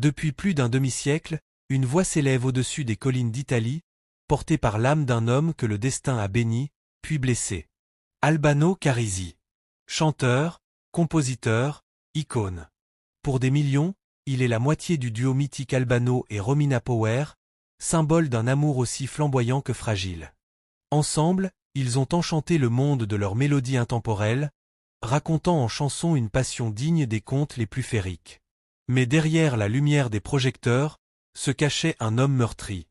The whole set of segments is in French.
Depuis plus d'un demi-siècle, une voix s'élève au-dessus des collines d'Italie, portée par l'âme d'un homme que le destin a béni, puis blessé. Albano Carisi. Chanteur, compositeur, icône. Pour des millions, il est la moitié du duo mythique Albano et Romina Power, symbole d'un amour aussi flamboyant que fragile. Ensemble, ils ont enchanté le monde de leurs mélodies intemporelles, racontant en chansons une passion digne des contes les plus féeriques. Mais derrière la lumière des projecteurs, se cachait un homme meurtri.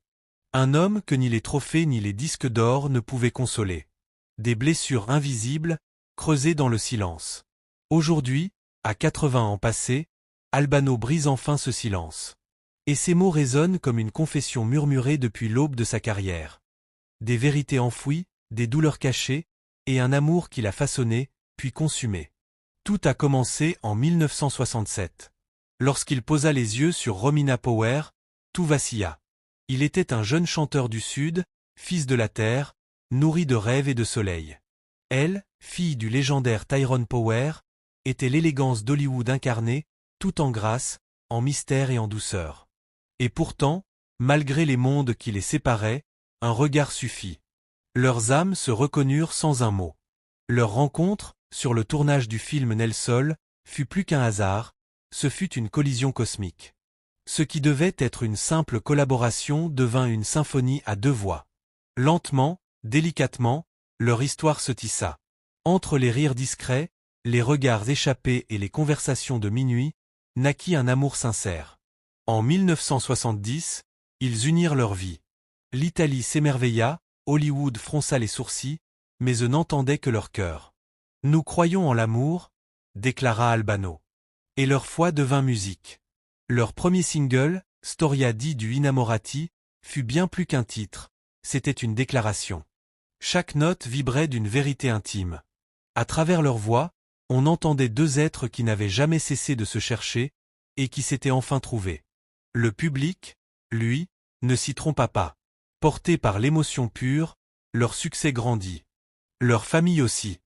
Un homme que ni les trophées ni les disques d'or ne pouvaient consoler. Des blessures invisibles, creusées dans le silence. Aujourd'hui, à 80 ans passés, Albano brise enfin ce silence. Et ses mots résonnent comme une confession murmurée depuis l'aube de sa carrière. Des vérités enfouies, des douleurs cachées, et un amour qu'il a façonné, puis consumé. Tout a commencé en 1967. Lorsqu'il posa les yeux sur Romina Power, tout vacilla. Il était un jeune chanteur du Sud, fils de la terre, nourri de rêves et de soleil. Elle, fille du légendaire Tyrone Power, était l'élégance d'Hollywood incarnée, tout en grâce, en mystère et en douceur. Et pourtant, malgré les mondes qui les séparaient, un regard suffit. Leurs âmes se reconnurent sans un mot. Leur rencontre, sur le tournage du film Nelsol, fut plus qu'un hasard, ce fut une collision cosmique. Ce qui devait être une simple collaboration devint une symphonie à deux voix. Lentement, délicatement, leur histoire se tissa. Entre les rires discrets, les regards échappés et les conversations de minuit, naquit un amour sincère. En 1970, ils unirent leurs vies. L'Italie s'émerveilla, Hollywood fronça les sourcils, mais eux n'entendaient que leur cœur. « Nous croyons en l'amour », déclara Albano. Et leur foi devint musique. Leur premier single, Storia du Innamorati, fut bien plus qu'un titre, c'était une déclaration. Chaque note vibrait d'une vérité intime. À travers leur voix, on entendait deux êtres qui n'avaient jamais cessé de se chercher, et qui s'étaient enfin trouvés. Le public, lui, ne s'y trompa pas. Porté par l'émotion pure, leur succès grandit. Leur famille aussi.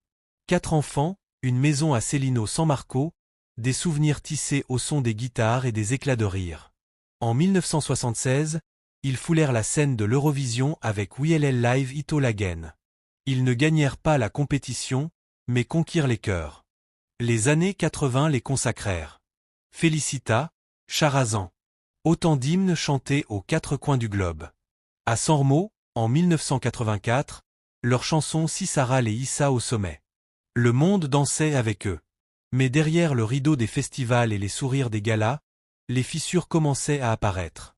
4 enfants, une maison à Cellino San Marco, des souvenirs tissés au son des guitares et des éclats de rire. En 1976, ils foulèrent la scène de l'Eurovision avec WLL Live Ito Lagen. Ils ne gagnèrent pas la compétition, mais conquirent les cœurs. Les années 80 les consacrèrent. Felicita, Charazan. Autant d'hymnes chantés aux 4 coins du globe. À San-Remo, en 1984, leur chanson Sisara les hissa au sommet. Le monde dansait avec eux. Mais derrière le rideau des festivals et les sourires des galas, les fissures commençaient à apparaître.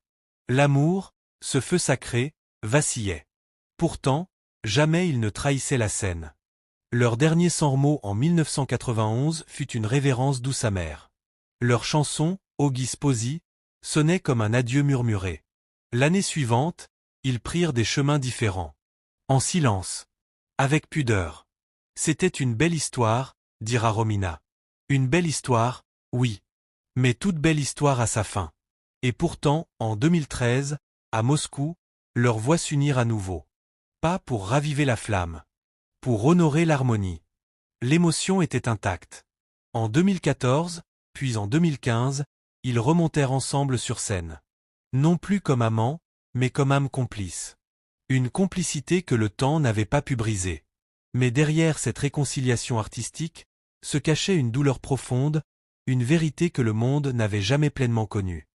L'amour, ce feu sacré, vacillait. Pourtant, jamais ils ne trahissaient la scène. Leur dernier San-Remo en 1991 fut une révérence douce amère. Leur chanson, Oggi Sposi, sonnait comme un adieu murmuré. L'année suivante, ils prirent des chemins différents. En silence. Avec pudeur. C'était une belle histoire, dira Romina. Une belle histoire, oui. Mais toute belle histoire a sa fin. Et pourtant, en 2013, à Moscou, leurs voix s'unirent à nouveau. Pas pour raviver la flamme. Pour honorer l'harmonie. L'émotion était intacte. En 2014, puis en 2015, ils remontèrent ensemble sur scène. Non plus comme amants, mais comme âmes complices. Une complicité que le temps n'avait pas pu briser. Mais derrière cette réconciliation artistique, se cachait une douleur profonde, une vérité que le monde n'avait jamais pleinement connue.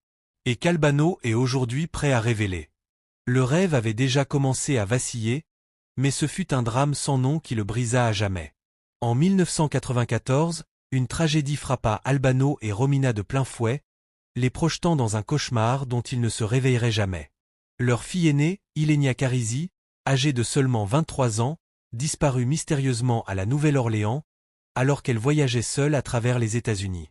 Et qu'Albano est aujourd'hui prêt à révéler. Le rêve avait déjà commencé à vaciller, mais ce fut un drame sans nom qui le brisa à jamais. En 1994, une tragédie frappa Albano et Romina de plein fouet, les projetant dans un cauchemar dont ils ne se réveilleraient jamais. Leur fille aînée, Ilenia Carisi, âgée de seulement 23 ans, disparut mystérieusement à la Nouvelle-Orléans, alors qu'elle voyageait seule à travers les États-Unis.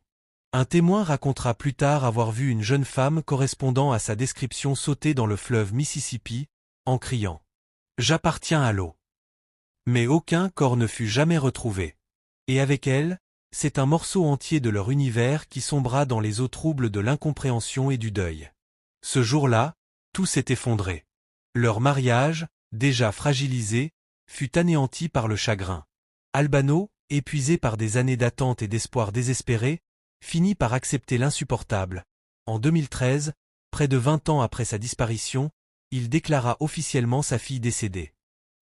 Un témoin racontera plus tard avoir vu une jeune femme correspondant à sa description sauter dans le fleuve Mississippi, en criant « J'appartiens à l'eau ». Mais aucun corps ne fut jamais retrouvé. Et avec elle, c'est un morceau entier de leur univers qui sombra dans les eaux troubles de l'incompréhension et du deuil. Ce jour-là, tout s'est effondré. Leur mariage, déjà fragilisé, fut anéanti par le chagrin. Albano, épuisé par des années d'attente et d'espoir désespéré, finit par accepter l'insupportable, En 2013, près de 20 ans après sa disparition, il déclara officiellement sa fille décédée.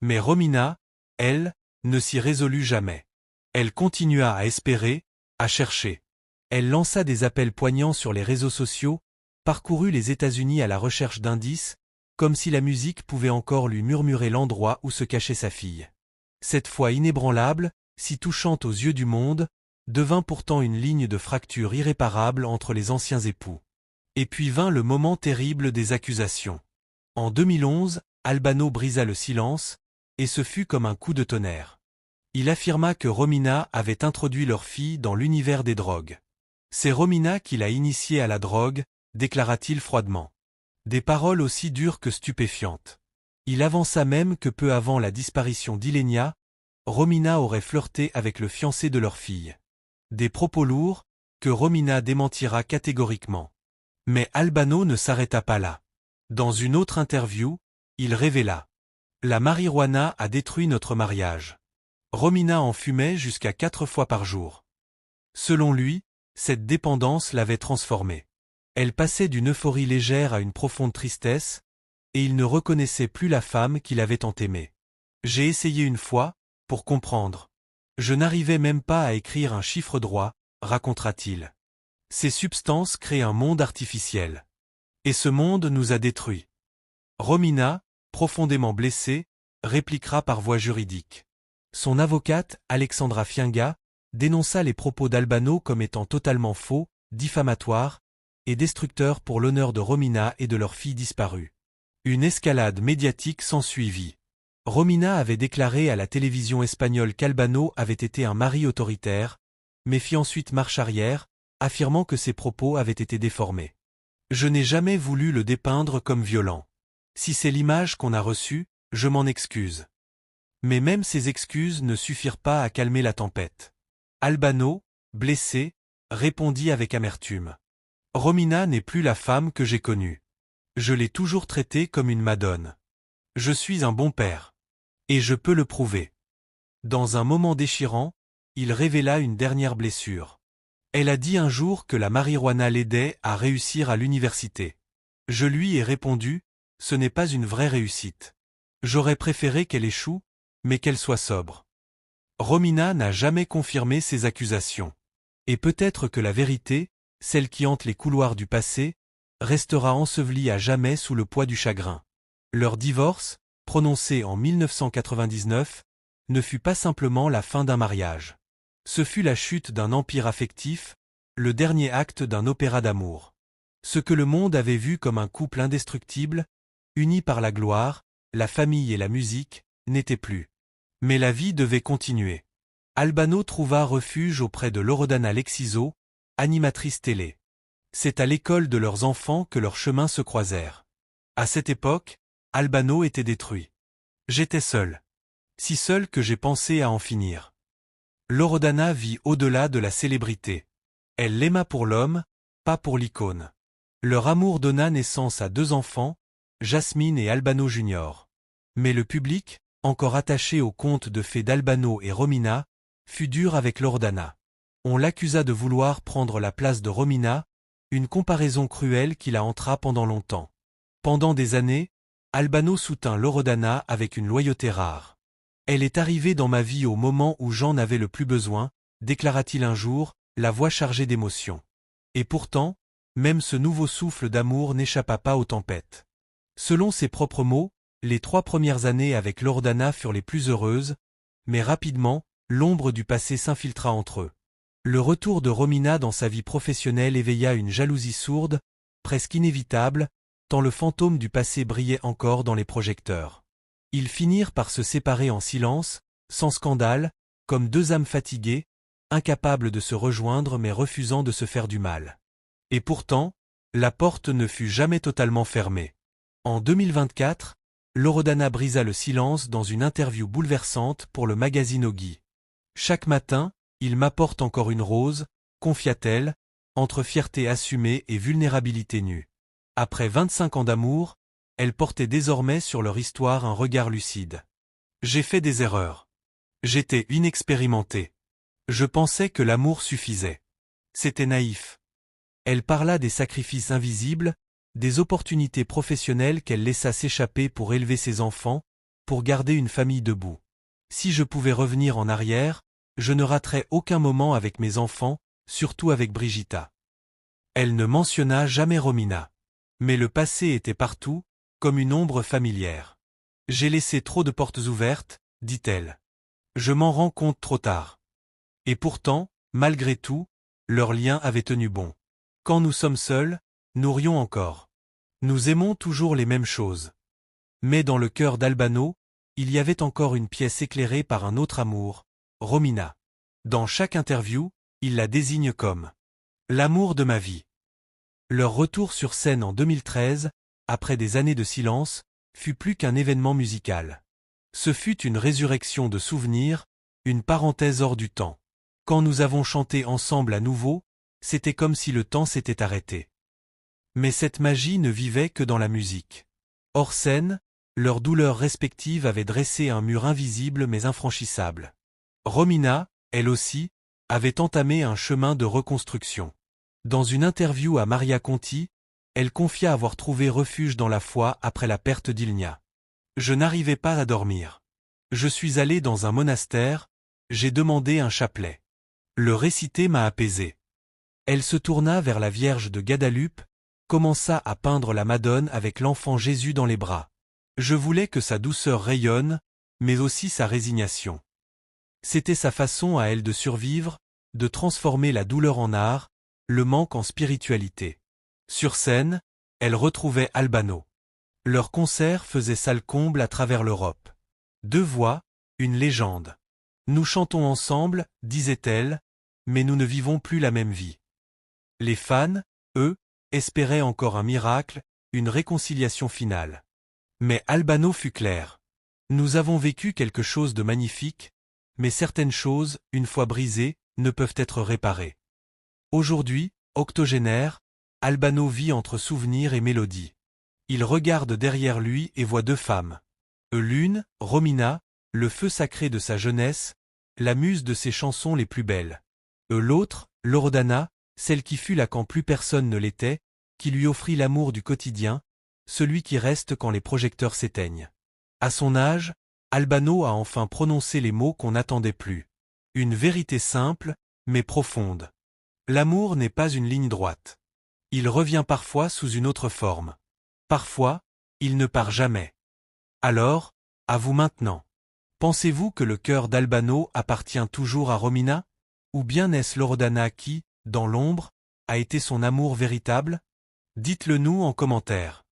Mais Romina, elle, ne s'y résolut jamais. Elle continua à espérer, à chercher. Elle lança des appels poignants sur les réseaux sociaux, parcourut les États-Unis à la recherche d'indices, comme si la musique pouvait encore lui murmurer l'endroit où se cachait sa fille. Cette foi inébranlable, si touchante aux yeux du monde, devint pourtant une ligne de fracture irréparable entre les anciens époux. Et puis vint le moment terrible des accusations. En 2011, Albano brisa le silence, et ce fut comme un coup de tonnerre. Il affirma que Romina avait introduit leur fille dans l'univers des drogues. C'est Romina qui l'a initiée à la drogue, déclara-t-il froidement. Des paroles aussi dures que stupéfiantes. Il avança même que peu avant la disparition d'Ilenia, Romina aurait flirté avec le fiancé de leur fille. Des propos lourds, que Romina démentira catégoriquement. Mais Albano ne s'arrêta pas là. Dans une autre interview, il révéla: « La marijuana a détruit notre mariage. Romina en fumait jusqu'à 4 fois par jour. Selon lui, cette dépendance l'avait transformée. Elle passait d'une euphorie légère à une profonde tristesse, et il ne reconnaissait plus la femme qu'il avait tant aimée. J'ai essayé une fois, pour comprendre. Je n'arrivais même pas à écrire un chiffre droit, racontera-t-il. Ces substances créent un monde artificiel. Et ce monde nous a détruits. » Romina, profondément blessée, répliquera par voie juridique. Son avocate, Alexandra Fienga, dénonça les propos d'Albano comme étant totalement faux, diffamatoires, et destructeurs pour l'honneur de Romina et de leur fille disparue. Une escalade médiatique s'ensuivit. Romina avait déclaré à la télévision espagnole qu'Albano avait été un mari autoritaire, mais fit ensuite marche arrière, affirmant que ses propos avaient été déformés. « Je n'ai jamais voulu le dépeindre comme violent. Si c'est l'image qu'on a reçue, je m'en excuse. » Mais même ces excuses ne suffirent pas à calmer la tempête. Albano, blessé, répondit avec amertume. « Romina n'est plus la femme que j'ai connue. Je l'ai toujours traitée comme une madone. Je suis un bon père. Et je peux le prouver. » Dans un moment déchirant, il révéla une dernière blessure. Elle a dit un jour que la marijuana l'aidait à réussir à l'université. Je lui ai répondu: « Ce n'est pas une vraie réussite. J'aurais préféré qu'elle échoue, mais qu'elle soit sobre. » Romina n'a jamais confirmé ces accusations. Et peut-être que la vérité, celle qui hante les couloirs du passé, restera ensevelie à jamais sous le poids du chagrin. Leur divorce, prononcé en 1999, ne fut pas simplement la fin d'un mariage. Ce fut la chute d'un empire affectif, le dernier acte d'un opéra d'amour. Ce que le monde avait vu comme un couple indestructible, uni par la gloire, la famille et la musique, n'était plus. Mais la vie devait continuer. Albano trouva refuge auprès de Loredana Lexiso, animatrice télé. C'est à l'école de leurs enfants que leurs chemins se croisèrent. À cette époque, Albano était détruit. J'étais seul. Si seul que j'ai pensé à en finir. Loredana vit au-delà de la célébrité. Elle l'aima pour l'homme, pas pour l'icône. Leur amour donna naissance à 2 enfants, Jasmine et Albano Junior. Mais le public, encore attaché au conte de fées d'Albano et Romina, fut dur avec Loredana. On l'accusa de vouloir prendre la place de Romina, une comparaison cruelle qui la hantera pendant longtemps. Pendant des années, Albano soutint Loredana avec une loyauté rare. Elle est arrivée dans ma vie au moment où j'en avais le plus besoin, déclara-t-il un jour, la voix chargée d'émotion. Et pourtant, même ce nouveau souffle d'amour n'échappa pas aux tempêtes. Selon ses propres mots, les 3 premières années avec Loredana furent les plus heureuses, mais rapidement, l'ombre du passé s'infiltra entre eux. Le retour de Romina dans sa vie professionnelle éveilla une jalousie sourde, presque inévitable, tant le fantôme du passé brillait encore dans les projecteurs. Ils finirent par se séparer en silence, sans scandale, comme 2 âmes fatiguées, incapables de se rejoindre mais refusant de se faire du mal. Et pourtant, la porte ne fut jamais totalement fermée. En 2024, Loredana brisa le silence dans une interview bouleversante pour le magazine Oggi. « Chaque matin, il m'apporte encore une rose, confia-t-elle, entre fierté assumée et vulnérabilité nue. Après 25 ans d'amour, elle portait désormais sur leur histoire un regard lucide. J'ai fait des erreurs. J'étais inexpérimenté. Je pensais que l'amour suffisait. C'était naïf. Elle parla des sacrifices invisibles, des opportunités professionnelles qu'elle laissa s'échapper pour élever ses enfants, pour garder une famille debout. Si je pouvais revenir en arrière, je ne raterais aucun moment avec mes enfants, surtout avec Brigitta. Elle ne mentionna jamais Romina. Mais le passé était partout, comme une ombre familière. J'ai laissé trop de portes ouvertes, dit-elle. Je m'en rends compte trop tard. Et pourtant, malgré tout, leur lien avait tenu bon. Quand nous sommes seuls, nous rions encore. Nous aimons toujours les mêmes choses. Mais dans le cœur d'Albano, il y avait encore une pièce éclairée par un autre amour, Romina. Dans chaque interview, il la désigne comme l'amour de ma vie. Leur retour sur scène en 2013, après des années de silence, fut plus qu'un événement musical. Ce fut une résurrection de souvenirs, une parenthèse hors du temps. Quand nous avons chanté ensemble à nouveau, c'était comme si le temps s'était arrêté. Mais cette magie ne vivait que dans la musique. Hors scène, leurs douleurs respectives avaient dressé un mur invisible mais infranchissable. Romina, elle aussi, avait entamé un chemin de reconstruction. Dans une interview à Maria Conti, elle confia avoir trouvé refuge dans la foi après la perte d'Ilnia. Je n'arrivais pas à dormir. Je suis allé dans un monastère, j'ai demandé un chapelet. Le réciter m'a apaisé. Elle se tourna vers la Vierge de Guadalupe, commença à peindre la Madone avec l'enfant Jésus dans les bras. Je voulais que sa douceur rayonne, mais aussi sa résignation. C'était sa façon à elle de survivre, de transformer la douleur en art, le manque en spiritualité. Sur scène, elle retrouvait Albano. Leurs concerts faisaient salle comble à travers l'Europe. Deux voix, une légende. Nous chantons ensemble, disait-elle, mais nous ne vivons plus la même vie. Les fans, eux, espéraient encore un miracle, une réconciliation finale. Mais Albano fut clair. Nous avons vécu quelque chose de magnifique, mais certaines choses, une fois brisées, ne peuvent être réparées. Aujourd'hui, octogénaire, Albano vit entre souvenirs et mélodies. Il regarde derrière lui et voit deux femmes. L'une, Romina, le feu sacré de sa jeunesse, la muse de ses chansons les plus belles. L'autre, Loredana, celle qui fut là quand plus personne ne l'était, qui lui offrit l'amour du quotidien, celui qui reste quand les projecteurs s'éteignent. À son âge, Albano a enfin prononcé les mots qu'on n'attendait plus. Une vérité simple, mais profonde. L'amour n'est pas une ligne droite. Il revient parfois sous une autre forme. Parfois, il ne part jamais. Alors, à vous maintenant. Pensez-vous que le cœur d'Albano appartient toujours à Romina? Ou bien est-ce Loredana qui, dans l'ombre, a été son amour véritable? Dites-le nous en commentaire.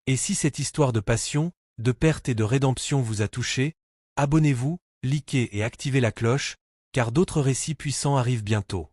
Et si cette histoire de passion, de perte et de rédemption vous a touché, abonnez-vous, likez et activez la cloche, car d'autres récits puissants arrivent bientôt.